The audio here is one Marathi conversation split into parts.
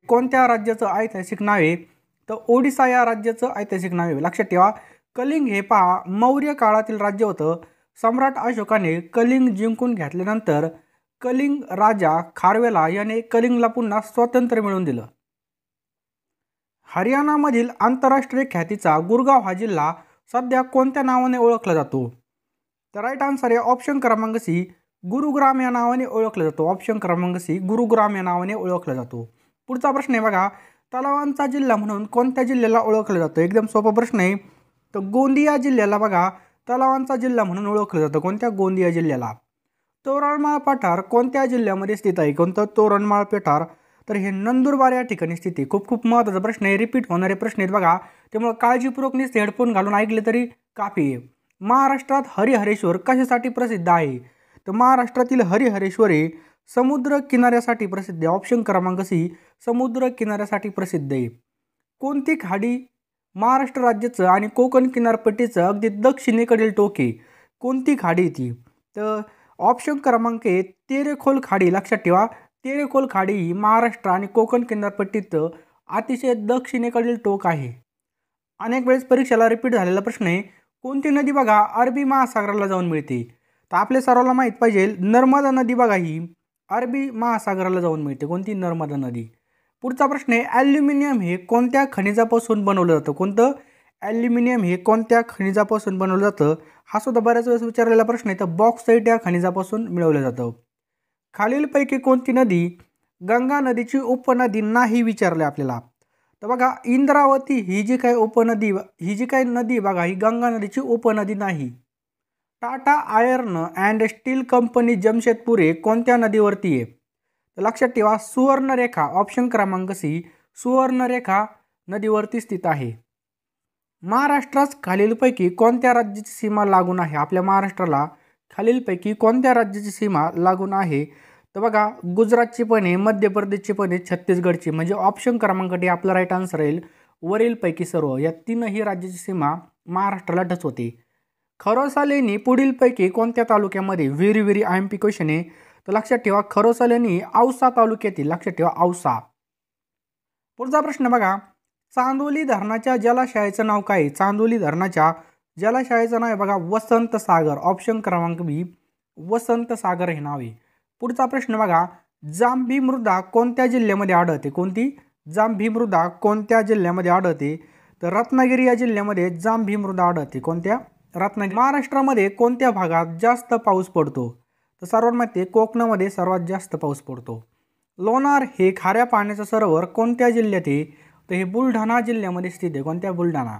कोणत्या राज्याचं ऐतिहासिक नाव आहे? तर ओडिसा या राज्याचं ऐतिहासिक नाव आहे. लक्षात ठेवा, कलिंग हे पहा मौर्य काळातील राज्य होतं. सम्राट अशोकाने कलिंग जिंकून घेतल्यानंतर कलिंग राजा खारवेला याने कलिंगला पुन्हा स्वातंत्र्य मिळवून दिलं. हरियाणामधील आंतरराष्ट्रीय ख्यातीचा गुरगाव हा जिल्हा सध्या कोणत्या नावाने ओळखला जातो? तर राईट आन्सर आहे ऑप्शन क्रमांक सी, गुरुग्राम या नावाने ओळखला जातो. ऑप्शन क्रमांक सी, गुरुग्राम या नावाने ओळखला जातो. पुढचा प्रश्न आहे बघा, तलावांचा जिल्हा म्हणून कोणत्या जिल्ह्याला ओळखलं जातं? एकदम सोपा प्रश्न आहे. तर गोंदिया जिल्ह्याला बघा तलावांचा जिल्हा म्हणून ओळखलं जातं. कोणत्या? गोंदिया जिल्ह्याला. तोरणमाळ पठार कोणत्या जिल्ह्यामध्ये स्थित आहे? कोणतं? तोरणमाळ पठार. तर हे नंदुरबार या ठिकाणी स्थित आहे. खूप खूप महत्त्वाचा प्रश्न आहे, रिपीट होणारे प्रश्न आहेत बघा, त्यामुळे काळजीपूर्वक नुसते हेडफोन घालून ऐकले तरी काफी आहे. महाराष्ट्रात हरिहरेश्वर कशासाठी प्रसिद्ध आहे? तर महाराष्ट्रातील हरिहरेश्वर हे समुद्र किनाऱ्यासाठी प्रसिद्ध आहे. ऑप्शन क्रमांक सी, समुद्र किनाऱ्यासाठी प्रसिद्ध आहे. कोणती खाडी महाराष्ट्र राज्याचं आणि कोकण किनारपट्टीचं अगदी दक्षिणेकडील टोक आहे? कोणती खाडी ती? तर ऑप्शन क्रमांक आहे तेरेखोल खाडी. लक्षात ठेवा, तेरेखोल खाडी ही महाराष्ट्र आणि कोकण किनारपट्टीचं अतिशय दक्षिणेकडील टोक आहे. अनेक वेळेस परीक्षेला रिपीट झालेला प्रश्न आहे, कोणती नदी बघा अरबी महासागराला जाऊन मिळते? तर आपल्या सर्वांना माहीत पाहिजे, नर्मदा नदी बघा ही अरबी महासागराला जाऊन मिळते. कोणती? नर्मदा नदी. पुढचा प्रश्न आहे, ॲल्युमिनियम हे कोणत्या खनिजापासून बनवलं जातं? कोणतं? ॲल्युमिनियम हे कोणत्या खनिजापासून बनवलं जातं? हा सुद्धा बऱ्याच वेळेस विचारलेला प्रश्न आहे. तर बॉक्साईट या खनिजापासून मिळवलं जातं. खालीलपैकी कोणती नदी गंगा नदीची उपनदी नाही विचारले आपल्याला? तर बघा इंद्रावती ही जी काही नदी बघा ही गंगा नदीची उपनदी नाही. Tata iron and still company Jamshedpur हे कोणत्या नदीवरती आहे? तर लक्षात ठेवा सुवर्णरेखा. ऑप्शन क्रमांक सी, सुवर्णरेखा नदीवरती स्थित आहे. महाराष्ट्रास खालीलपैकी कोणत्या राज्याची सीमा लागून आहे? आपल्या महाराष्ट्राला खालीलपैकी कोणत्या राज्याची सीमा लागून आहे? तर बघा गुजरातची पण आहे, मध्य प्रदेशची पण आहे, छत्तीसगडची. म्हणजे ऑप्शन क्रमांक डी आपला राईट आन्सर राहील. वरीलपैकी सर्व या तीनही राज्याची सीमा महाराष्ट्राला टचवते. खरोसा लेणी पुढीलपैकी कोणत्या तालुक्यामध्ये? व्हेरी व्हेरी IMP क्वेश्चन आहे. तर लक्षात ठेवा खरोसा लेणी औसा तालुक्यातील. लक्षात ठेवा औसा. पुढचा प्रश्न बघा, चांदोली धरणाच्या जलाशयाचं नाव काय? चांदोली धरणाच्या जलाशयाचं नाव आहे बघा वसंत सागर. ऑप्शन क्रमांक बी, वसंत सागर हे नाव आहे. पुढचा प्रश्न बघा, जांभी मृदा कोणत्या जिल्ह्यामध्ये आढळते? कोणती? जांभी मृदा कोणत्या जिल्ह्यामध्ये आढळते? तर रत्नागिरी या जिल्ह्यामध्ये जांभी मृदा आढळते. कोणत्या? रत्नागिरी. महाराष्ट्रामध्ये कोणत्या भागात जास्त पाऊस पडतो? तर सर्वात माहिती आहे कोकणामध्ये सर्वात जास्त पाऊस पडतो. लोणार हे खाऱ्या पाण्याचं सरोवर कोणत्या जिल्ह्यात आहे? तर हे बुलढाणा जिल्ह्यामध्ये स्थित आहे. कोणत्या? बुलढाणा.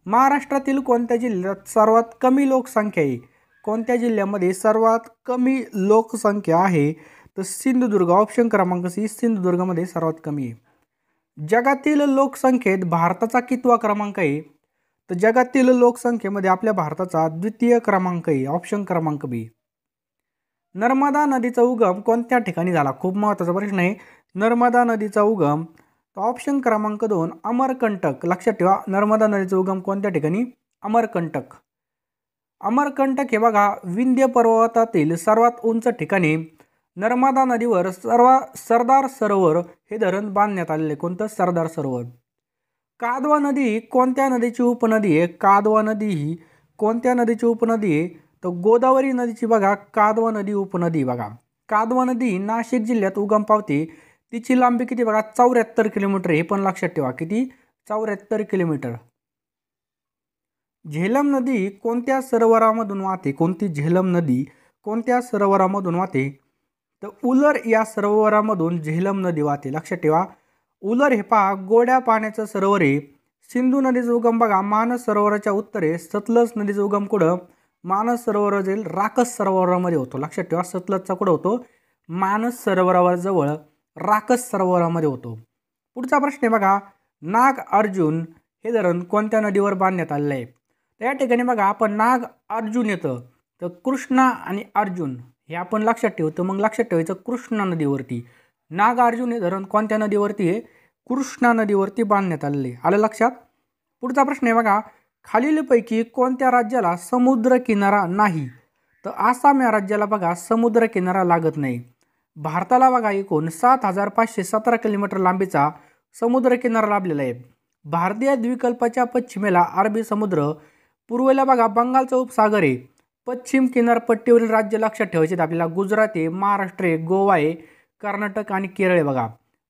महाराष्ट्रातील कोणत्या जिल्ह्यात सर्वात कमी लोकसंख्या आहे? कोणत्या जिल्ह्यामध्ये सर्वात कमी लोकसंख्या आहे? तर सिंधुदुर्ग. ऑप्शन क्रमांक सी, सिंधुदुर्गमध्ये सर्वात कमी आहे. जगातील लोकसंख्येत भारताचा कितवा क्रमांक आहे? तर जगातील लोकसंख्येमध्ये आपल्या भारताचा द्वितीय क्रमांक आहे. ऑप्शन क्रमांक बी. नर्मदा नदीचा उगम कोणत्या ठिकाणी झाला? खूप महत्त्वाचा प्रश्न आहे. नर्मदा नदीचा उगम ऑप्शन क्रमांक 2 अमरकंटक. लक्षात ठेवा नर्मदा नदीचा उगम कोणत्या ठिकाणी? अमरकंटक. अमरकंटक हे बघा विंध्य पर्वतातील सर्वात उंच ठिकाणी नर्मदा नदीवर सरदार सरोवर हे धरण बांधण्यात आलेले. कोणतं? सरदार सरोवर. कादवा नदी कोणत्या नदीची उपनदी आहे? कादवा नदी ही कोणत्या नदीची उपनदी आहे? तर गोदावरी नदीची बघा कादवा नदी उपनदी. बघा कादवा नदी नाशिक जिल्ह्यात उगम पावते. तिची लांबी किती बघा 74 किलोमीटर. हे पण लक्षात ठेवा किती? 74 किलोमीटर. झेलम नदी कोणत्या सरोवरामधून वाहते? कोणती? झेलम नदी कोणत्या सरोवरामधून वाहते? तर उलर या सरोवरामधून झेलम नदी वाहते. लक्षात ठेवा उलर हे पहा गोड्या पाण्याचं सरोवर आहे. सिंधू नदीचा उगम बघा मानस सरोवराच्या उत्तरेस. सतलज नदीचा उगम कुठं? मानस सरोवर जाईल राकस सरोवरामध्ये होतो. लक्षात ठेवा सतलजचा कुठं होतो? मानस सरोवरावर जवळ राकस सरोवरामध्ये होतो. पुढचा प्रश्न आहे बघा, नाग अर्जुन हे धरण कोणत्या नदीवर बांधण्यात आलेलं आहे? तर या ठिकाणी बघा आपण नाग अर्जुन येतं तर कृष्णा आणि अर्जुन हे आपण लक्षात ठेवतो. मग लक्षात ठेवायचं कृष्णा नदीवरती. नाग अर्जुन हे धरण कोणत्या नदीवरती आहे? कृष्णा नदीवरती बांधण्यात आलेले. आलं लक्षात? पुढचा प्रश्न आहे बघा, खालीलपैकी कोणत्या राज्याला समुद्र किनारा नाही? तर आसाम या राज्याला बघा समुद्र किनारा लागत नाही. भारताला बघा एकूण 7,517 किलोमीटर लांबीचा समुद्रकिनारा लाभलेला आहे. भारतीय द्वीपकल्पाच्या पश्चिमेला अरबी समुद्र, पूर्वेला बघा बंगालचा उपसागर आहे. पश्चिम किनारपट्टीवरील राज्य लक्षात ठेवायचे आहेत आपल्याला. गुजरात आहे, महाराष्ट्र आहे, गोवा आहे, कर्नाटक आणि केरळ आहे. बघा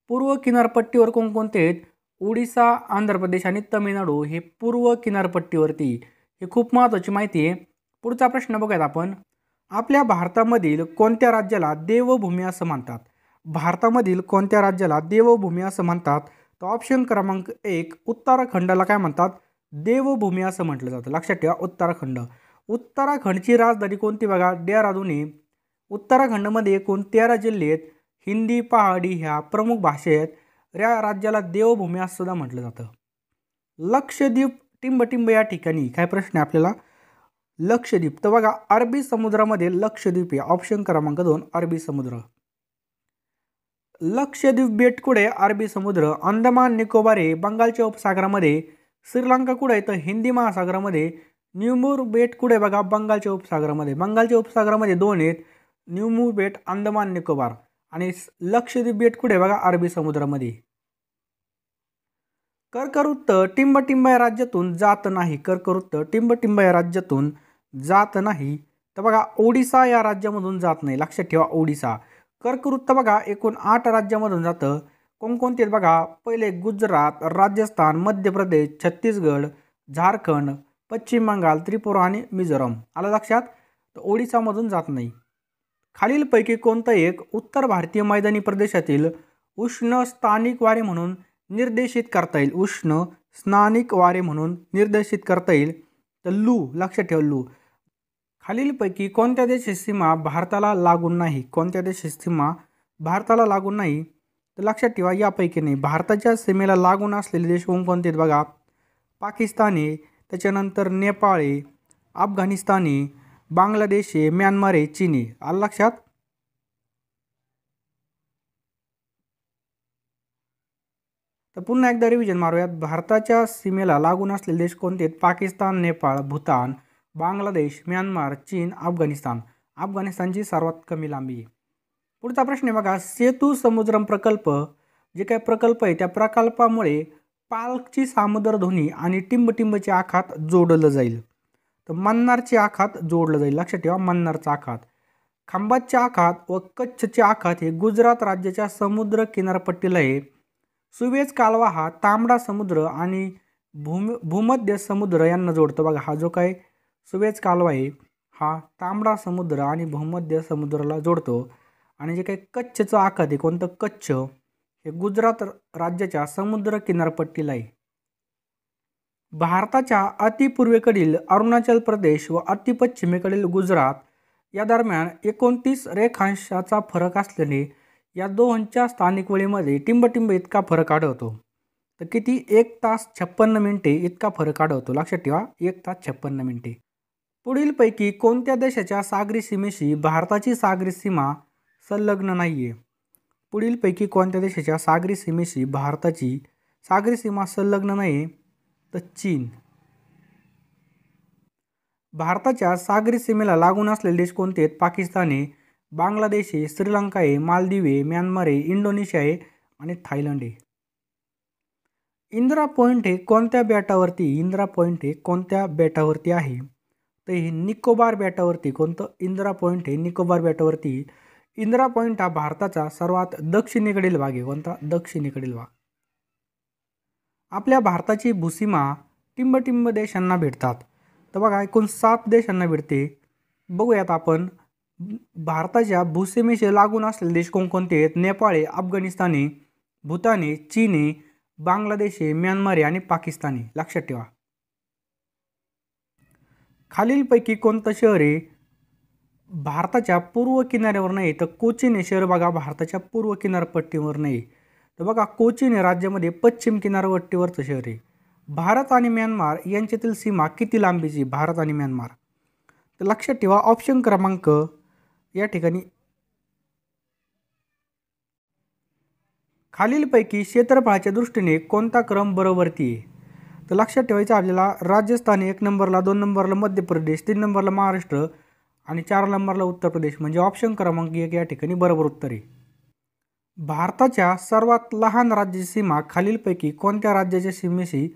पूर्व किनारपट्टीवर कोणकोणते आहेत? ओडिसा, आंध्र प्रदेश आणि तमिळनाडू हे पूर्व किनारपट्टीवरती. हे खूप महत्त्वाची माहिती आहे. पुढचा प्रश्न बघूयात आपण. आपल्या भारतामधील कोणत्या राज्याला देवभूमी असं म्हणतात? भारतामधील कोणत्या राज्याला देवभूमी असं म्हणतात? तर ऑप्शन क्रमांक 1 उत्तराखंडला काय म्हणतात? देवभूमी असं म्हटलं जातं. लक्षात ठेवा उत्तराखंड. उत्तराखंडची राजधानी कोणती बघा? देहरादून आहे. उत्तराखंडमध्ये एकूण 13 जिल्हे आहेत. हिंदी, पहाडी ह्या प्रमुख भाषा आहेत. या राज्याला देवभूमी असं सुद्धा म्हटलं जातं. लक्षद्वीप, टिंबटिंब या ठिकाणी काय प्रश्न आहे आपल्याला? लक्षद्वीप तर बघा अरबी समुद्रामध्ये लक्षद्वीप आहे. ऑप्शन क्रमांक 2 अरबी समुद्र. लक्षद्वीप बेट कुठे? अरबी समुद्र. अंदमान निकोबार आहे बंगालच्या उपसागरामध्ये. श्रीलंका कुठे आहे? तर हिंदी महासागरामध्ये. न्यूमूर बेट कुठे बघा? बंगालच्या उपसागरामध्ये. बंगालच्या उपसागरामध्ये 2 आहेत, न्यूमूर बेट, अंदमान निकोबार. आणि लक्षद्वीप बेट कुठे बघा? अरबी समुद्रामध्ये. कर्कवृत्त टिंबटिंब या राज्यातून जात नाही. कर्कवृत्त टिंबटिंब या राज्यातून जात नाही. तर बघा ओडिसा या राज्यामधून जात नाही. लक्षात ठेवा ओडिसा. कर्कवृत्त बघा एकूण 8 राज्यामधून जातं. कोणकोणते बघा? पहिले गुजरात, राजस्थान, मध्य प्रदेश, छत्तीसगड, झारखंड, पश्चिम बंगाल, त्रिपुरा आणि मिझोराम. आलं लक्षात? तर ओडिसामधून जात नाही. खालीलपैकी कोणतं एक उत्तर भारतीय मैदानी प्रदेशातील उष्ण स्थानिक वारे म्हणून निर्देशित करता येईल? उष्ण स्थानिक वारे म्हणून निर्देशित करता येईल. तर लू. लक्षात ठेवा लू. खालीलपैकी कोणत्या देशाची सीमा भारताला लागून नाही? कोणत्या देशाची सीमा भारताला लागून नाही? तर लक्षात ठेवा यापैकी नाही. भारताच्या सीमेला लागून असलेले देश कोणकोणते आहेत बघा? पाकिस्तान आहे, त्याच्यानंतर नेपाळ आहे, अफगाणिस्तान आहे, बांगलादेश आहे, म्यानमार आहे, चीन आहे. आलं लक्षात? तर पुन्हा एकदा रिव्हिजन मारूयात. भारताच्या सीमेला लागून असलेले देश कोणते आहेत? पाकिस्तान, नेपाळ, भूतान, बांगलादेश, म्यानमार, चीन, अफगाणिस्तान. अफगाणिस्तानची सर्वात कमी लांबी आहे. पुढचा प्रश्न आहे बघा. सेतू समुद्रम प्रकल्प जे काही प्रकल्प आहे त्या प्रकल्पामुळे पालकची सामुद्रधुनी आणि टिंबटिंबचे आखात जोडलं जाईल. तर मन्नारचे आखात जोडलं जाईल. लक्षात ठेवा मन्नारचा आखात. खंबातचे आखात व कच्छचे आखात हे गुजरात राज्याच्या समुद्र किनारपट्टीला आहे. सुवेज कालवा हा तांबडा समुद्र आणि भूमध्य समुद्र यांना जोडतो. बघा हा जो काय सुवेज कालवा आहे हा तांबडा समुद्र आणि भूमध्य समुद्राला जोडतो. आणि जे काही कच्छचं आखात आहे कोणतं? कच्छ हे गुजरात राज्याच्या समुद्र किनारपट्टीला आहे. भारताच्या अतिपूर्वेकडील अरुणाचल प्रदेश व अतिपश्चिमेकडील गुजरात या दरम्यान 29 रेखांशाचा फरक असल्याने या दोहोंच्या स्थानिक वेळेमध्ये टिंबटिंब इतका फरक आढळतो. तर किती? 1 तास 56 मिनिटे इतका फरक आढळतो. लक्षात ठेवा 1 तास 56 मिनिटे. पुढीलपैकी कोणत्या देशाच्या सागरी सीमेशी भारताची सागरी सीमा संलग्न नाही आहे? पुढीलपैकी कोणत्या देशाच्या सागरी सीमेशी भारताची सागरी सीमा संलग्न नाही? तर चीन. भारताच्या सागरी सीमेला लागून असलेले देश कोणते आहेत? पाकिस्तान आहे, बांगलादेश आहे, श्रीलंका आहे, मालदीव आहे, म्यानमार आहे, इंडोनेशिया आहे आणि थायलंड आहे. इंदिरा पॉईंट हे कोणत्या बेटावरती? इंदिरा पॉईंट हे कोणत्या बेटावरती आहे? तर हे निकोबार बेटावरती. कोणतं? इंदिरा पॉईंट हे निकोबार बेटावरती. इंदिरा पॉईंट हा भारताचा सर्वात दक्षिणेकडील भाग आहे. कोणता? दक्षिणेकडील भाग. आपल्या भारताची भूसीमा टिंबटिंब देशांना भेटतात. तर बघा एकूण 7 देशांना भेटते. बघूयात आपण. भारताच्या भूसीमेशी लागून असलेले देश कोणकोणते आहेत? नेपाळ आहे, अफगाणिस्तान आहे, भूतान आहे, चीन आहे, बांगलादेश आहे, म्यानमार आहे आणि पाकिस्तान आहे. लक्षात ठेवा. खालीलपैकी कोणतं शहर आहे भारताच्या पूर्व किनाऱ्यावर नाही? तर कोचीन हे शहर बघा भारताच्या पूर्व किनारपट्टीवर नाही. तर बघा कोचीन हे राज्यामध्ये पश्चिम किनारपट्टीवरचं शहर आहे. भारत आणि म्यानमार यांच्यातील सीमा किती लांबीची? भारत आणि म्यानमार. तर लक्षात ठेवा ऑप्शन क्रमांक या ठिकाणी खालीलपैकी क्षेत्रफळाच्या दृष्टीने कोणता क्रम बरोबरती आहे? तर लक्षात ठेवायचं आपल्याला. राजस्थान 1 नंबरला, 2 नंबरला मध्य प्रदेश, 3 नंबरला महाराष्ट्र आणि 4 नंबरला उत्तर प्रदेश. म्हणजे ऑप्शन क्रमांक 1 या ठिकाणी बरोबर उत्तर आहे. भारताच्या सर्वात लहान राज्याची सीमा खालीलपैकी कोणत्या राज्याच्या सीमेशी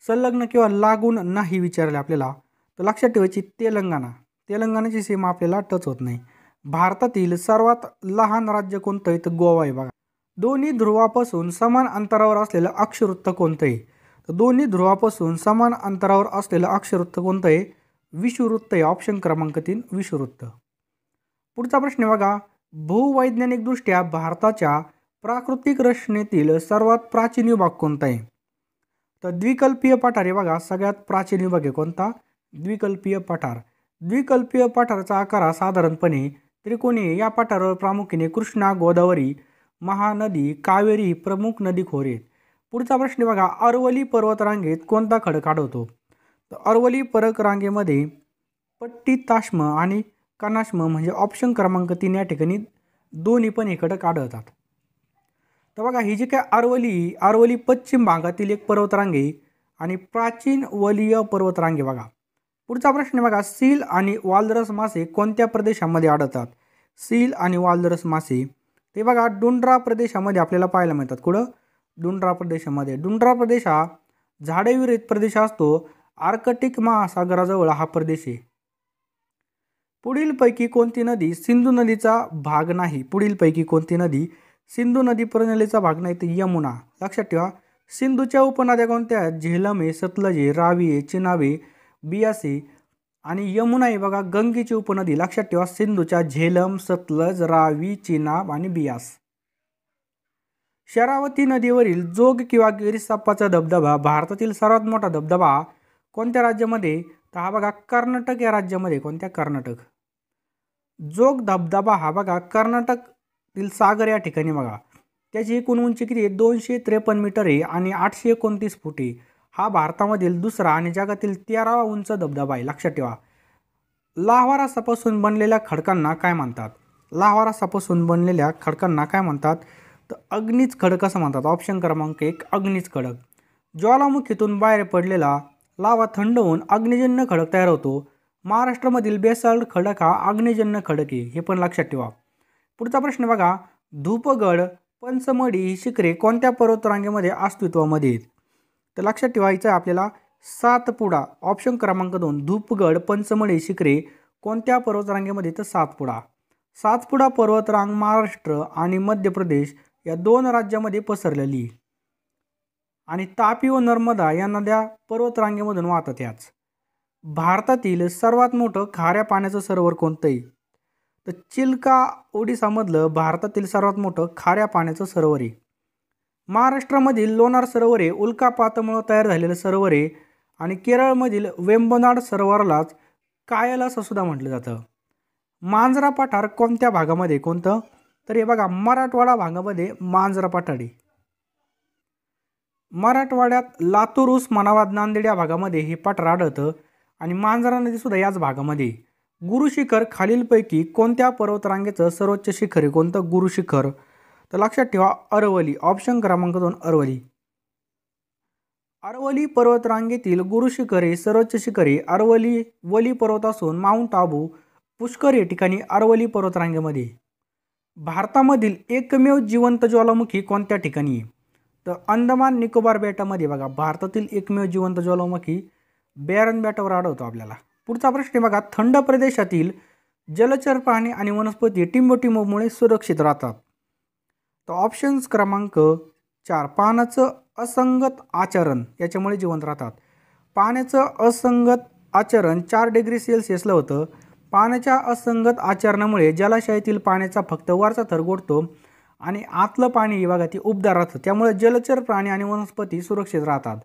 संलग्न किंवा लागून नाही विचारले आपल्याला, तर लक्षात ठेवायची तेलंगणा. तेलंगणाची सीमा आपल्याला टच होत नाही. भारतातील सर्वात लहान राज्य कोणतं आहे, तर गोवा आहे बघा. दोन्ही ध्रुवापासून समान अंतरावर असलेलं अक्षवृत्त कोणतं आहे, तर दोन्ही ध्रुवापासून समान अंतरावर असलेलं अक्षवृत्त कोणतं आहे, विषुववृत्त आहे. ऑप्शन क्रमांक 3 विषुववृत्त. पुढचा प्रश्न आहे बघा, भूवैज्ञानिकदृष्ट्या भारताच्या प्राकृतिक रचनेतील सर्वात प्राचीन विभाग कोणता आहे, तर द्विकल्पीय पठार आहे बघा. सगळ्यात प्राचीन विभाग आहे कोणता, द्विकल्पीय पठार. द्विकल्पीय पठाराचा आकार हा साधारणपणे त्रिकोणी. या पठारावर प्रामुख्याने कृष्णा, गोदावरी, महानदी, कावेरी ही प्रमुख नदी खोरे आहेत. पुढचा प्रश्न आहे बघा, अरवली पर्वतरांगेत कोणता खडक आढळतो, तर अरवली पर्वतरांगेमध्ये पट्टीताश्म आणि कनाश्म म्हणजे ऑप्शन क्रमांक 3 या ठिकाणी दोन्ही पण हे खडक आढळतात. तर बघा ही जी काय अरवली पश्चिम भागातील एक पर्वतरांगे आणि प्राचीन वलीय पर्वतरांगे बघा. पुढचा प्रश्न बघा, सील आणि वालरस मासे कोणत्या प्रदेशामध्ये आढळतात, सील आणि वालरस मासे ते बघा डुंड्रा प्रदेशामध्ये आपल्याला पाहायला मिळतात. कुठं, डुंड्रा प्रदेशामध्ये. डुंड्रा प्रदेश हा झाडेविरहित प्रदेश असतो. आर्कटिक महासागराजवळ हा प्रदेश आहे. पुढीलपैकी कोणती नदी सिंधू नदीचा भाग नाही, पुढीलपैकी कोणती नदी सिंधू नदी प्रणालीचा भाग नाही, तर यमुना. लक्षात ठेवा, सिंधूच्या उपनद्या कोणत्या आहेत, झेलम आहे, सतलज आहे, रावी आहे, चिनाब आहे, बियास आहे आणि यमुना आहे बघा गंगेची उपनदी. लक्षात ठेवा, सिंधूच्या झेलम, सतलज, रावी, चिनाब आणि बियास. शरावती नदीवरील जोग किंवा गिरिसाप्पाचा धबधबा भारतातील सर्वात मोठा धबधबा कोणत्या राज्यामध्ये, तर हा बघा कर्नाटक या राज्यामध्ये. कोणत्या, कर्नाटक. जोग धबधबा हा बघा कर्नाटकतील सागर या ठिकाणी बघा. त्याची एकूण उंची किती आहे, 253 मीटर आहे आणि 829 फूट आहे. हा भारतामधील दुसरा आणि जगातील 13वा उंच धबधबा आहे. लक्षात ठेवा. लाव्हारसापासून बनलेल्या खडकांना काय म्हणतात, लाव्हारसापासून बनलेल्या खडकांना काय म्हणतात, तर अग्नीच खडक असं म्हणतात. ऑप्शन क्रमांक 1 अग्नीच खडक. ज्वालामुखीतून बाहेर पडलेला लावा थंड होऊन अग्निजन्य खडक तयार होतो. महाराष्ट्रामधील बेसाल्ट खडक हा अग्निजन्य खडक आहे, हे पण लक्षात ठेवा. पुढचा प्रश्न बघा, धूपगड, पंचमढी ही शिखरे कोणत्या पर्वतरांगेमध्ये अस्तित्वामध्ये आहेत, तर लक्षात ठेवायचं आहे आपल्याला सातपुडा. ऑप्शन क्रमांक 2 धूपगड, पंचमढी शिखरे कोणत्या पर्वतरांगेमध्ये, तर सातपुडा. सातपुडा पर्वतरांग महाराष्ट्र आणि मध्य प्रदेश या 2 राज्यामध्ये पसरलेली आणि तापी व नर्मदा या नद्या पर्वतरांगेमधून वाहतात. याच भारतातील सर्वात मोठं खाऱ्या पाण्याचं सरोवर कोणतं आहे, तर चिल्का ओडिसामधलं भारतातील सर्वात मोठं खाऱ्या पाण्याचं सरोवर आहे. महाराष्ट्रामधील लोणार सरोवर हे उल्कापातामुळे तयार झालेलं सरोवर आहे आणि केरळमधील वेंबनाड सरोवरालाच कायलास असं सुद्धा म्हटलं जातं. मांजरा पठार कोणत्या भागामध्ये, कोणतं, तर हे बघा मराठवाडा भागामध्ये मांजरा पठार आहे. मराठवाड्यात लातूर, उस्मानाबाद, नांदेड या भागामध्ये हे पठार आढळतं आणि मांजरा नदी सुद्धा याच भागामध्ये. गुरुशिखर खालीलपैकी कोणत्या पर्वतरांगेचं सर्वोच्च शिखर आहे, कोणतं, गुरुशिखर, तर लक्षात ठेवा अरवली. ऑप्शन क्रमांक 2 अरवली. अरवली पर्वतरांगेतील गुरुशिखर हे सर्वोच्च शिखर आहे. अरवली वली पर्वत असून माउंट आबू, पुष्कर या ठिकाणी अरवली पर्वतरांगेमध्ये. भारतामधील एकमेव जिवंत ज्वालामुखी कोणत्या ठिकाणी आहे, तर अंदमान निकोबार बेटामध्ये बघा. भारतातील एकमेव जिवंत ज्वालामुखी बॅरन बेटावर आढळतो आपल्याला. पुढचा प्रश्न बघा, थंड प्रदेशातील जलचर प्राणी आणि वनस्पती टिंबटिंबमुळे सुरक्षित राहतात, तर ऑप्शन्स क्रमांक 4 पाण्याचं असंगत आचरण याच्यामुळे जिवंत राहतात. पाण्याचं असंगत आचरण 4 डिग्री सेल्सिअसला होतं. पाण्याच्या असंगत आचरणामुळे जलाशयातील पाण्याचा फक्त वरचा थर गोठतो आणि आतलं पाणी बघा ती उबदार राहतं. त्यामुळे जलचर प्राणी आणि वनस्पती सुरक्षित राहतात.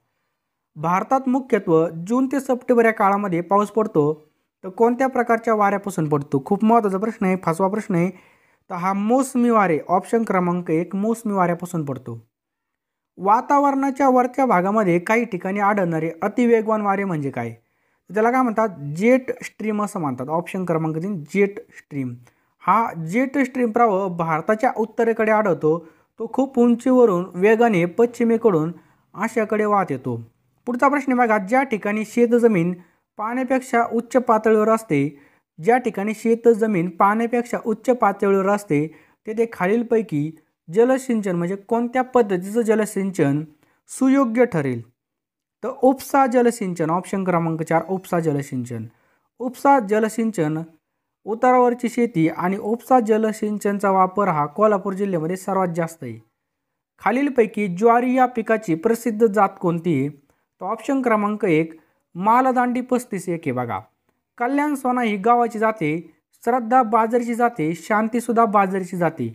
भारतात मुख्यत्वे जून ते सप्टेंबर या काळामध्ये पाऊस पडतो, तर कोणत्या प्रकारच्या वाऱ्यापासून पडतो, खूप महत्त्वाचा प्रश्न आहे, 5वा प्रश्न आहे. तर हा मोसमी वारे. ऑप्शन क्रमांक 1 मोसमी वाऱ्यापासून पडतो. वातावरणाच्या वरच्या भागामध्ये काही ठिकाणी आढळणारे अतिवेगवान वारे म्हणजे काय, त्याला काय म्हणतात, जेट स्ट्रीम असं म्हणतात. ऑप्शन क्रमांक 3 जेट स्ट्रीम. हा जेट स्ट्रीम प्रवाह भारताच्या उत्तरेकडे आढळतो. तो खूप उंचीवरून वेगाने पश्चिमेकडून आशियाकडे वाहत येतो. पुढचा प्रश्न बघा, ज्या ठिकाणी शेतजमीन पाण्यापेक्षा उच्च पातळीवर असते, ज्या ठिकाणी शेतजमीन पाण्यापेक्षा उच्च पातळीवर असते तेथे खालीलपैकी जलसिंचन म्हणजे कोणत्या पद्धतीचं जलसिंचन सुयोग्य ठरेल? तर उपसा जलसिंचन, ऑप्शन क्रमांक 4 उपसा जलसिंचन. उपसा जलसिंचन उतारावरची शेती आणि उपसा जलसिंचनचा वापर हा कोल्हापूर जिल्ह्यामध्ये सर्वात जास्त आहे. खालीलपैकी ज्वारी या पिकाची प्रसिद्ध जात कोणती आहे? तर ऑप्शन क्रमांक 1 मालदांडी 35 एक आहे बघा. कल्याण सोना ही गावाची जाते, श्रद्धा बाजरीची जाते, शांतीसुद्धा बाजरीची जाते.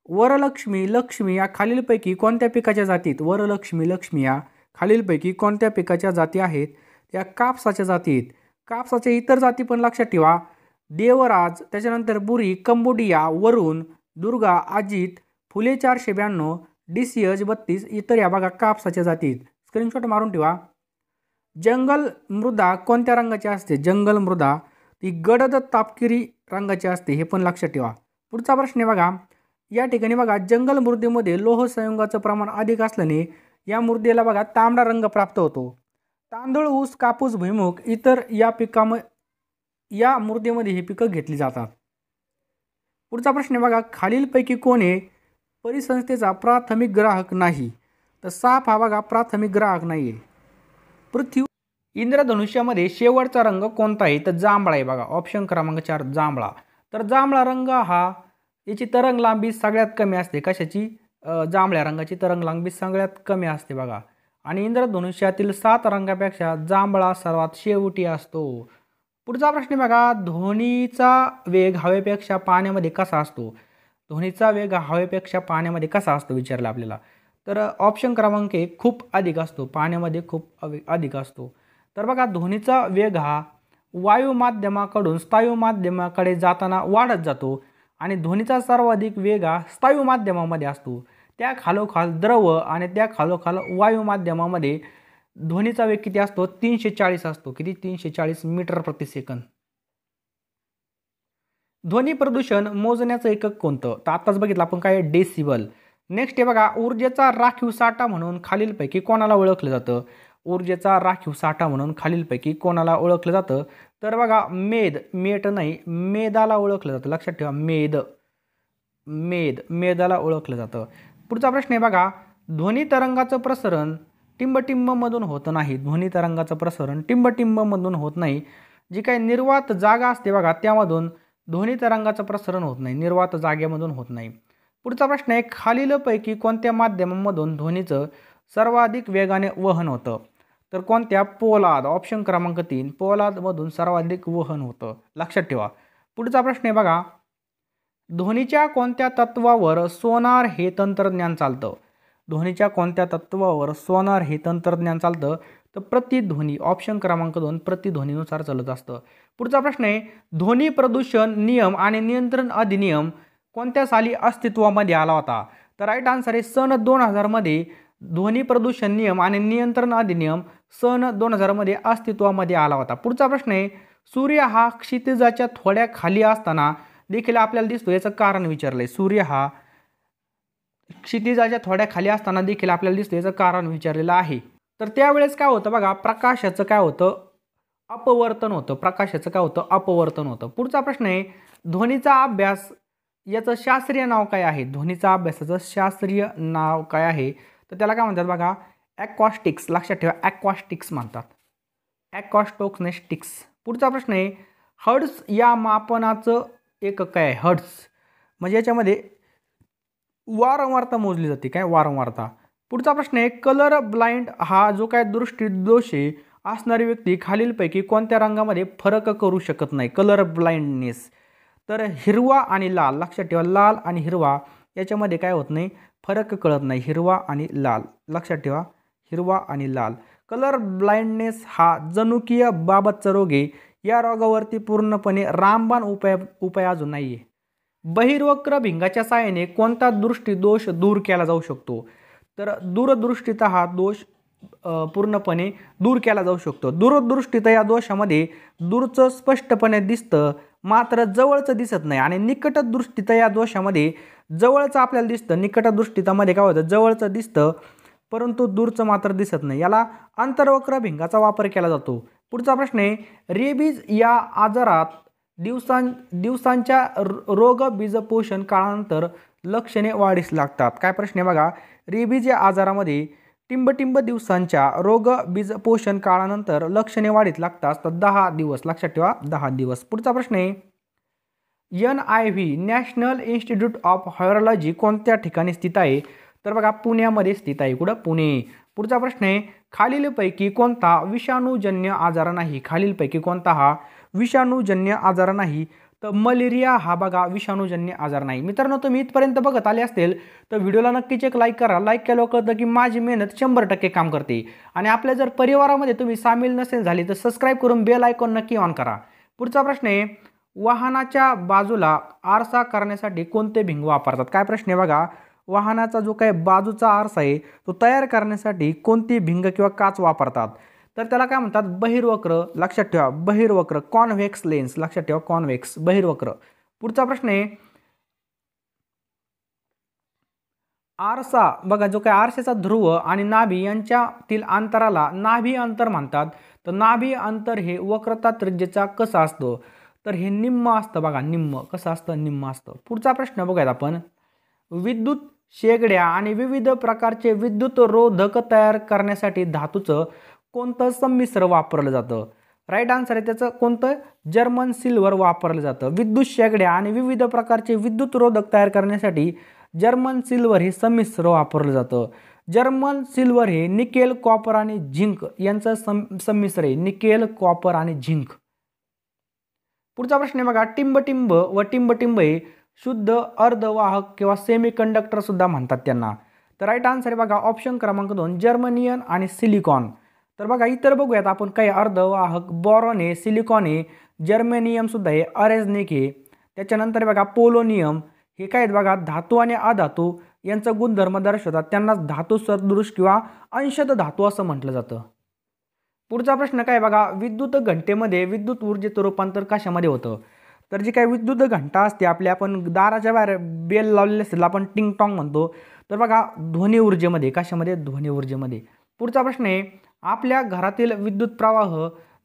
वरलक्ष्मी लक्ष्मी या खालीलपैकी कोणत्या पिकाच्या जातीत? वरलक्ष्मी लक्ष्मी या खालीलपैकी कोणत्या पिकाच्या जाती आहेत? त्या कापसाच्या जाती आहेत. कापसाच्या इतर जाती पण लक्षात ठेवा. देवराज, त्याच्यानंतर बुरी, कंबोडिया, वरुण, दुर्गा, अजित, फुले 492, DCH 32 इतर या बघा कापसाच्या जातीत. स्क्रीनशॉट मारून ठेवा. जंगल मृदा कोणत्या रंगाची असते? जंगल मृदा ती गडद तापकिरी रंगाची असते, हे पण लक्षात ठेवा. पुढचा प्रश्न आहे बघा. या ठिकाणी बघा जंगल मृदेमध्ये लोह संयुगाचं प्रमाण अधिक असल्याने या मृदेला बघा तांबडा रंग प्राप्त होतो. तांदूळ, ऊस, कापूस, भुईमूग इतर या मृदेमध्ये ही पिकं घेतली जातात. पुढचा प्रश्न आहे बघा. खालीलपैकी कोण परिसंस्थेचा प्राथमिक ग्राहक नाही? तर साप हा बघा प्राथमिक ग्राहक नाही आहे. पृथ्वी इंद्रधनुष्यामध्ये शेवटचा रंग कोणता आहे? तर जांभळा आहे बघा. ऑप्शन क्रमांक 4 जांभळा. तर जांभळा रंग हा याची तरंग लांबी सगळ्यात कमी असते. कशाची? जांभळ्या रंगाची तरंग लांबी सगळ्यात कमी असते बघा. आणि इंद्रधनुष्यातील 7 रंगापेक्षा जांभळा सर्वात शेवटी असतो. पुढचा प्रश्न बघा. ध्वनीचा वेग हवेपेक्षा पाण्यामध्ये कसा असतो? ध्वनीचा वेग हवेपेक्षा पाण्यामध्ये कसा असतो विचारला आपल्याला. तर ऑप्शन क्रमांक 1 खूप अधिक असतो. पाण्यामध्ये खूप अधिक असतो. तर बघा ध्वनीचा वेग हा वायू माध्यमाकडून स्थायू माध्यमाकडे जाताना वाढत जातो आणि ध्वनीचा सर्वाधिक वेग हा स्थायू माध्यमामध्ये असतो. त्या खालोखाल द्रव आणि त्या खालोखाल वायू माध्यमामध्ये ध्वनीचा वेग किती असतो? 340 असतो. किती? 340 मीटर प्रति सेकंद. ध्वनी प्रदूषण मोजण्याचं एकक कोणतं? तर आताच बघितलं आपण काय? डेसिबल. नेक्स्ट आहे बघा. ऊर्जेचा राखीव साठा म्हणून खालीलपैकी कोणाला ओळखलं जातं? ऊर्जेचा राखीव साठा म्हणून खालीलपैकी कोणाला ओळखलं जातं? तर बघा मेद नाही, मेदाला ओळखलं जातं. लक्षात ठेवा. मेदाला ओळखलं जातं. पुढचा प्रश्न आहे बघा. ध्वनी तरंगाचं प्रसरण टिंबटिंबमधून होत नाही. ध्वनी तरंगाचं प्रसरण टिंबटिंबमधून होत नाही. जी काही निर्वात जागा असते बघा त्यामधून ध्वनी तरंगाचं प्रसरण होत नाही. निर्वात जागेमधून होत नाही. पुढचा प्रश्न आहे. खालीलपैकी कोणत्या माध्यमांमधून ध्वनीचं सर्वाधिक वेगाने वहन होतं? तर कोणत्या? पोलाद. ऑप्शन क्रमांक 3 पोलादमधून सर्वाधिक वहन होतं. लक्षात ठेवा. पुढचा प्रश्न आहे बघा. ध्वनीच्या कोणत्या तत्वावर सोनार हे तंत्रज्ञान चालतं? ध्वनीच्या कोणत्या तत्वावर सोनार हे तंत्रज्ञान चालतं? तर प्रतिध्वनी. ऑप्शन क्रमांक 2 प्रतिध्वनीनुसार चालत असतं. पुढचा प्रश्न आहे. ध्वनी प्रदूषण नियम आणि नियंत्रण अधिनियम कोणत्या साली अस्तित्वामध्ये आला होता? तर राईट आन्सर आहे सन 2000 मध्ये ध्वनी प्रदूषण नियम आणि नियंत्रण अधिनियम सन 2000 मध्ये अस्तित्वामध्ये आला होता. पुढचा प्रश्न आहे. सूर्य हा क्षितिजाच्या थोड्या खाली असताना देखील आपल्याला दिसतो, याचं कारण विचारलंय. सूर्य हा क्षितिजाच्या थोड्या खाली असताना देखील आपल्याला दिसतो, याचं कारण विचारलेलं आहे. तर त्यावेळेस काय होतं बघा, प्रकाशाचं काय होतं? अपवर्तन होतं. प्रकाशाचं काय होतं? अपवर्तन होतं. पुढचा प्रश्न आहे. ध्वनीचा अभ्यास याचं शास्त्रीय नाव काय आहे? ध्वनीचा अभ्यासाचं शास्त्रीय नाव काय आहे? तर त्याला काय म्हणतात बघा? ॲक्वास्टिक्स. लक्षात ठेवा. ॲक्वास्टिक्स म्हणतात. ॲक्वास्टोक्नेस्टिक्स. पुढचा प्रश्न आहे. हर्ट्झ या मापनाचं एकक काय आहे? हर्ट्झ म्हणजे याच्यामध्ये वारंवारता मोजली जाते. काय? वारंवारता. पुढचा प्रश्न आहे. कलर ब्लाइंड हा जो काय दृष्टीदोष असणारी व्यक्ती खालीलपैकी कोणत्या रंगामध्ये फरक करू शकत नाही? Colour blindness. तर हिरवा आणि लाल. लक्षात ठेवा. लाल आणि हिरवा याच्यामध्ये काय होत नाही? फरक कळत नाही. हिरवा आणि लाल. लक्षात ठेवा. हिरवा आणि लाल. कलर ब्लाइंडनेस हा जनुकीय बाबतचा रोग आहे. या रोगावरती पूर्णपणे रामबाण उपाय अजून नाही आहे. बहिर्वक्र भिंगाच्या साहाय्याने कोणता दृष्टीदोष दूर केला जाऊ शकतो? तर दूरदृष्टीता हा दोष पूर्णपणे दूर केला जाऊ शकतो. दूरदृष्टीता या दोषामध्ये दूरचं स्पष्टपणे दिसतं मात्र जवळचं दिसत नाही. आणि निकटदृष्टीता या दोषामध्ये जवळचं आपल्याला दिसतं. निकटदृष्टीतामध्ये काय होतं? जवळचं दिसतं परंतु दूरचं मात्र दिसत नाही. याला अंतर्वक्र भिंगाचा वापर केला जातो. पुढचा प्रश्न आहे. रेबीज या आजारात दिवसांच्या रोग बीजपोषण काळानंतर लक्षणे वाढीस लागतात. काय प्रश्न आहे बघा, रेबीज या आजारामध्ये टिंबटिंब दिवसांच्या रोगबीज पोषण काळानंतर लक्षणे वाढीस लागतात तर 10 दिवस. लक्षात ठेवा 10 दिवस. पुढचा प्रश्न आहे, NIV national institute of virology कोणत्या ठिकाणी स्थित आहे? तर बघा पुण्यामध्ये स्थित आहे. कुठं? पुणे. पुढचा प्रश्न आहे, खालीलपैकी कोणता विषाणूजन्य आजार नाही? खालीलपैकी कोणता हा विषाणूजन्य आजार नाही? तर मलेरिया हा बघा विषाणूजन्य आजार नाही. मित्रांनो, तुम्ही इथपर्यंत बघत आले असतील तर व्हिडिओला नक्कीच एक लाईक करा. लाईक केल्यावर कळतं की माझी मेहनत 100% काम करते. आणि आपल्या जर परिवारामध्ये तुम्ही सामील नसेल झाली तर सबस्क्राईब करून बेल आयकॉन नक्की ऑन करा. पुढचा प्रश्न आहे, वाहनाच्या बाजूला आरसा करण्यासाठी कोणते भिंग वापरतात? काय प्रश्न आहे बघा, वाहनाचा जो काही बाजूचा आरसा आहे तो तयार करण्यासाठी कोणती भिंग किंवा काच वापरतात? तर त्याला काय म्हणतात? बहिर्वक्र. लक्षात ठेवा बहिर्वक्र, कॉन्व्हेक्स लेन्स. लक्षात ठेवा कॉन्व्हेक्स, बहिर्वक्र. पुढचा प्रश्न आहे, आरसा बघा जो काही आरशाचा ध्रुव आणि नाभी यांच्यातील अंतराला नाभी अंतर म्हणतात. तर नाभी अंतर हे वक्रता त्रिज्येचा कसं असतं? तर हे निम्म असतं बघा, निम्म. कसं असतं? निम्म असतं. पुढचा प्रश्न बघूयात आपण, विद्युत शेगड्या आणि विविध प्रकारचे विद्युत रोधक तयार करण्यासाठी धातूचं कोणतं संमिश्र वापरलं जातं? राईट आन्सर आहे त्याचं कोणतं? जर्मन सिल्वर वापरलं जातं. विद्युत शेगड्या आणि विविध प्रकारचे विद्युत रोधक तयार करण्यासाठी जर्मन सिल्वर हे संमिश्र वापरलं जातं. जर्मन सिल्वर हे निकेल, कॉपर आणि झिंक यांचं संमिश्र आहे. निकेल, कॉपर आणि झिंक. पुढचा प्रश्न आहे बघा, टिंबटिंब व टिंबटिंब हे शुद्ध अर्धवाहक किंवा सेमीकंडक्टर सुद्धा म्हणतात त्यांना. तर राईट आन्सर आहे बघा ऑप्शन क्रमांक 2 जर्मनियन आणि सिलिकॉन. तर बघा इतर बघूयात आपण काही अर्धवाहक, बोरॉन आहे, सिलिकॉन आहे, जर्मेनियम सुद्धा आहे, अरेझनिक आहे. त्याच्यानंतर बघा पोलोनियम. हे काय आहेत बघा, धातू आणि अधातू यांचा गुणधर्म दर्शवतात. त्यांना धातू सदृश किंवा अंशतः धातू असं म्हटलं जातं. पुढचा प्रश्न काय बघा, विद्युत घंटेमध्ये विद्युत ऊर्जेचं रूपांतर कशामध्ये होतं? तर जी काही विद्युत घंटा असते आपल्या, आपण दाराच्या बाहेर बेल लावलेली असते आपण टिंग टॉंग म्हणतो. तर बघा ध्वनी ऊर्जेमध्ये. कशामध्ये? ध्वनी ऊर्जेमध्ये. पुढचा प्रश्न आहे, आपल्या घरातील विद्युत प्रवाह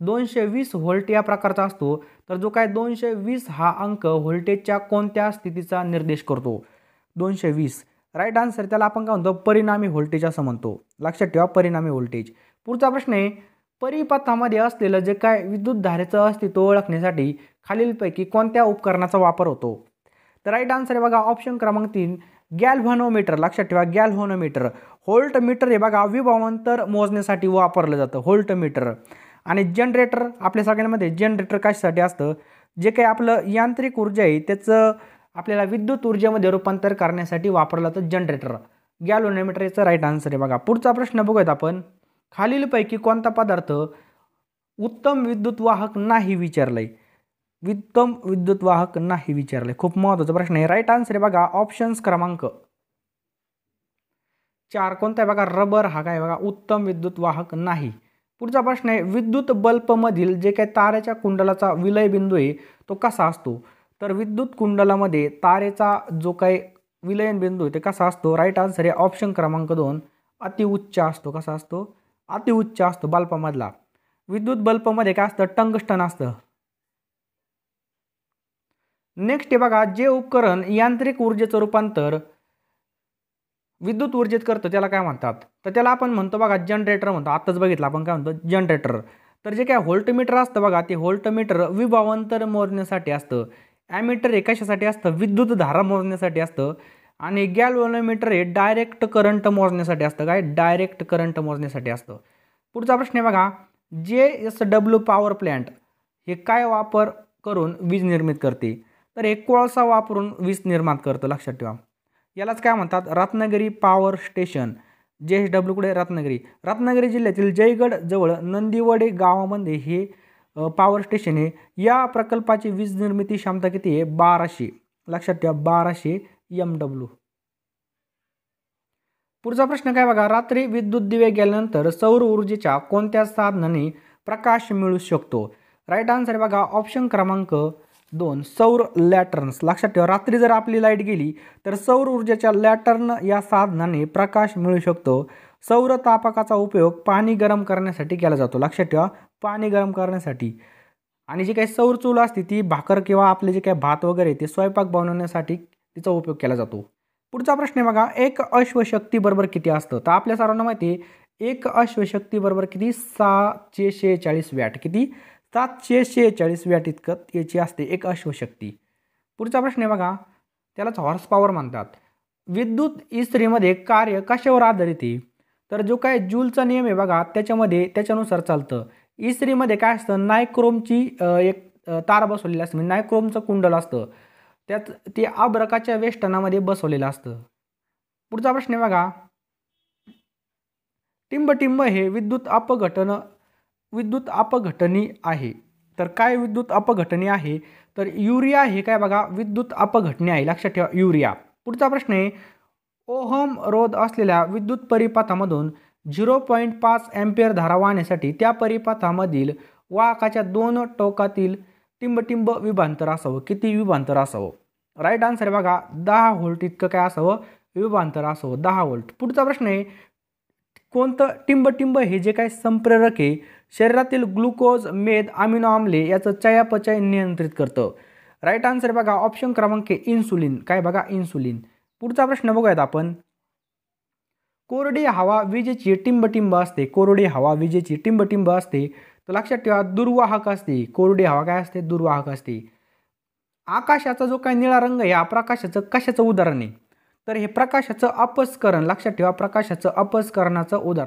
220 व्होल्ट या प्रकारचा असतो. तर जो काय 220 हा अंक व्होल्टेजच्या कोणत्या स्थितीचा निर्देश करतो? 220. राईट आन्सर त्याला आपण काय म्हणतो? परिणामी व्होल्टेज असं म्हणतो. लक्षात ठेवा परिणामी व्होल्टेज. पुढचा प्रश्न आहे, परिपथामध्ये असलेलं जे काय विद्युत धारेचं अस्तित्व ओळखण्यासाठी खालीलपैकी कोणत्या उपकरणाचा वापर होतो? तर राईट आन्सर आहे बघा ऑप्शन क्रमांक 3 गॅल्व्हॅनोमीटर. लक्षात ठेवा गॅल्व्हॅनोमीटर. व्होल्टमीटर हे बघा विभवांतर मोजण्यासाठी वापरलं जातं व्होल्टमीटर. आणि जनरेटर आपल्या सगळ्यांमध्ये जनरेटर कशासाठी असतं? जे काही आपलं यांत्रिक ऊर्जा आहे त्याचं आपल्याला विद्युत ऊर्जेमध्ये रूपांतर करण्यासाठी वापरलं जातं जनरेटर. गॅल्व्हॅनोमीटर याचं राईट आन्सर आहे बघा. पुढचा प्रश्न बघूयात आपण, खालीलपैकी कोणता पदार्थ उत्तम विद्युत वाहक नाही विचारलंय? उत्तम विद्युत वाहक नाही विचारलंय. खूप महत्त्वाचा प्रश्न आहे. राईट आन्सर आहे बघा ऑप्शन्स क्रमांक 4 कोणता आहे बघा? रबर हा काय बघा उत्तम विद्युत वाहक नाही. पुढचा प्रश्न आहे, विद्युत बल्बमधील जे काही तारेच्या कुंडलाचा विलय बिंदू आहे तो कसा असतो? तर विद्युत कुंडलामध्ये तारेचा जो काही विलयन बिंदू आहे ते कसा असतो? राईट आन्सर आहे ऑप्शन क्रमांक 2 अतिउच्च असतो. कसा असतो? अतिउच्च असतो बल्बमधला. विद्युत बल्बमध्ये काय असतं? टंगस्टन असतं. नेक्स्ट आहे बघा, जे उपकरण यांत्रिक ऊर्जेचं रूपांतर विद्युत ऊर्जेत करतं त्याला काय म्हणतात? तर त्याला आपण म्हणतो बघा जनरेटर म्हणतो. आत्ताच बघितलं आपण काय म्हणतो? जनरेटर. तर जे काय व्होल्टमीटर असतं बघा ते व्होल्टमीटर विभवांतर मोजण्यासाठी असतं. ॲमीटर हे कशासाठी असतं? विद्युत धारा मोजण्यासाठी असतं. आणि गॅल्व्हॅनोमीटर हे डायरेक्ट करंट मोजण्यासाठी असतं. काय? डायरेक्ट करंट मोजण्यासाठी असतं. पुढचा प्रश्न आहे बघा, JSW पॉवर प्लॅन्ट हे काय वापर करून वीज निर्मित करते? तर हे कोळसा वापरून वीज निर्माण करतं. लक्षात ठेवा. यालाच काय म्हणतात? Ratnagiri power station. JSW कुठे? रत्नागिरी. रत्नागिरी जिल्ह्यातील जयगड जवळ नंदिवडे गावामध्ये हे पॉवर स्टेशन आहे. या प्रकल्पाची वीज निर्मिती क्षमता किती आहे? 1200. लक्षात ठेवा 1200 MW. पुढचा प्रश्न काय बघा, रात्री विद्युत दिवे गेल्यानंतर सौर ऊर्जेच्या कोणत्या साधनाने प्रकाश मिळू शकतो? राईट आन्सर आहे बघा ऑप्शन क्रमांक 2 सौर लॅटर्न्स. लक्षात ठेवा रात्री जर आपली लाईट गेली तर सौर ऊर्जेच्या लॅटर्न या साधनाने प्रकाश मिळू शकतो. सौर तापकाचा उपयोग पाणी गरम करण्यासाठी केला जातो. लक्षात ठेवा पाणी गरम करण्यासाठी. आणि जी काही सौर चूल असते ती भाकर किंवा आपले जे काही भात वगैरे ते स्वयंपाक बनवण्यासाठी तिचा उपयोग केला जातो. पुढचा प्रश्न आहे बघा, एक अश्वशक्ती बरोबर किती असतं? तर आपल्या सर्वांना माहिती आहे एक अश्वशक्ती बरोबर किती 746 वॅट. किती? 746 वॅट इतकं याची असते एक अश्वशक्ती. पुढचा प्रश्न आहे बघा, त्यालाच हॉर्स पॉवर म्हणतात. विद्युत इस्त्रीमध्ये कार्य कशावर आधारित आहे? तर जो काय जूलचा नियम आहे बघा त्याच्यामध्ये त्याच्यानुसार चालतं. इस्त्रीमध्ये काय असतं, नायक्रोमची एक तार बसवलेली असते, म्हणजे नायक्रोमचं कुंडल असतं, त्यात ते अब्रकाच्या वेष्टनामध्ये बसवलेलं असतं. पुढचा प्रश्न आहे बघा, टिंबटिंब हे विद्युत अपघटनी आहे. तर काय विद्युत अपघटनी आहे? तर युरिया हे काय बघा विद्युत अपघटनी आहे, लक्षात ठेवा युरिया. पुढचा प्रश्न आहे, ओहम रोध असलेल्या विद्युत परिपथामधून 0.5 अँपिअर धारा वाहण्यासाठी त्या परिपथामधील वाहकाच्या 2 टोकातील टिंबटिंब विभांतर असावं. किती विभांतर असावं? राईट आन्सर आहे बघा 10 व्होल्ट इतकं काय असावं विभांतर असावं, 10 व्होल्ट. पुढचा प्रश्न आहे, कोणतं टिंबटिंब हे जे काही संप्रेरक आहे शरीरातील ग्लुकोज, मेद, अमिनो आम्ले याचं चयापचय नियंत्रित करतं. राईट आन्सर बघा ऑप्शन क्रमांक इन्सुलिन. काय बघा इन्सुलिन. पुढचा प्रश्न बघूयात आपण, कोरडी हवा विजेची टिंबटिंब असते. कोरडी हवा विजेची टिंबटिंब असते. तर लक्षात ठेवा दुर्वाहक असते. कोरडी हवा काय असते? दुर्वाहक असते. आकाशाचा जो काही निळा रंग आहे हा प्रकाशाचं कशाचं उदाहरण आहे? तर हे प्रकाशाचं अपस्करण. लक्षात ठेवा प्रकाशाचं अपस्करणाचं उदाहरण.